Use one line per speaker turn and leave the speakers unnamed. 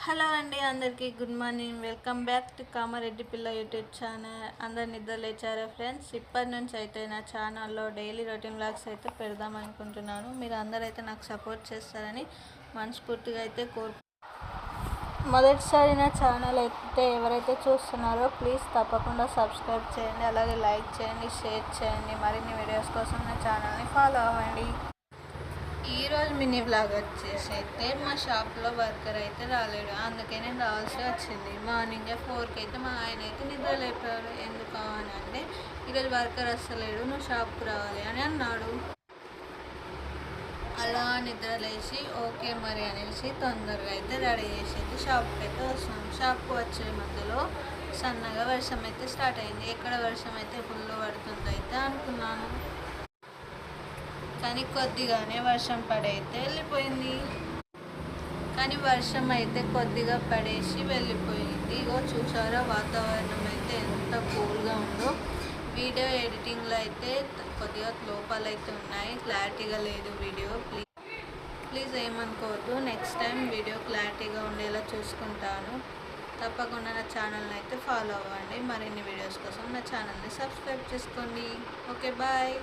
Hello అండి, అందరికీ good morning. Welcome back to Kamareddy పిల్ల యూట్యూబ్ ఛానల్. అందరు నిద్ర లేచారా ఫ్రెండ్స్? ఇప్పటి నుంచి అయితే నా ఛానల్లో డైలీ రొటీన్ వ్లాగ్స్ అయితే పెడదాం అనుకుంటున్నాను. మీరు అందరైతే నాకు సపోర్ట్ చేస్తారని మనస్ఫూర్తిగా అయితే మొదటిసారి నా ఛానల్ అయితే ఎవరైతే చూస్తున్నారో ప్లీజ్ తప్పకుండా సబ్స్క్రైబ్ చేయండి, అలాగే లైక్ చేయండి, షేర్ చేయండి. మరిన్ని వీడియోస్ కోసం నా ఛానల్ని ఫాలో అవ్వండి. ఈరోజు మినీ వ్లాగ్ వచ్చేసి అయితే మా షాప్లో వర్కర్ అయితే రాలేడు, అందుకే నేను రావాల్సి వచ్చింది. మార్నింగ్ 4కి అయితే మా ఆయన అయితే నిద్ర లేపాడు. ఎందుకు అని అంటే ఈరోజు వర్కర్ వస్తలేడు, నువ్వు షాప్కి రావాలి అని అన్నాడు. అలా నిద్ర లేచి ఓకే మరి అనేసి తొందరగా అయితే రెడీ చేసేది షాప్కి అయితే వస్తాం. షాప్కి వచ్చే మధ్యలో సన్నగా వర్షం అయితే స్టార్ట్ అయింది. ఎక్కడ వర్షం అయితే ఫుల్ పడుతుంది అయితే అనుకున్నాను, కానీ కొద్దిగానే వర్షం పడైతే వెళ్ళిపోయింది. కానీ వర్షం అయితే కొద్దిగా పడేసి వెళ్ళిపోయింది. ఇగో చూసారా వాతావరణం అయితే ఎంత కూల్గా ఉందో. వీడియో ఎడిటింగ్లో అయితే కొద్దిగా లోపాలు అయితే ఉన్నాయి, క్లారిటీగా లేదు వీడియో. ప్లీజ్ ఏమనుకోవద్దు, నెక్స్ట్ టైం వీడియో క్లారిటీగా ఉండేలా చూసుకుంటాను. తప్పకుండా నా ఛానల్ని అయితే ఫాలో అవ్వండి. మరిన్ని వీడియోస్ కోసం నా ఛానల్ని సబ్స్క్రైబ్ చేసుకోండి. Okay bye.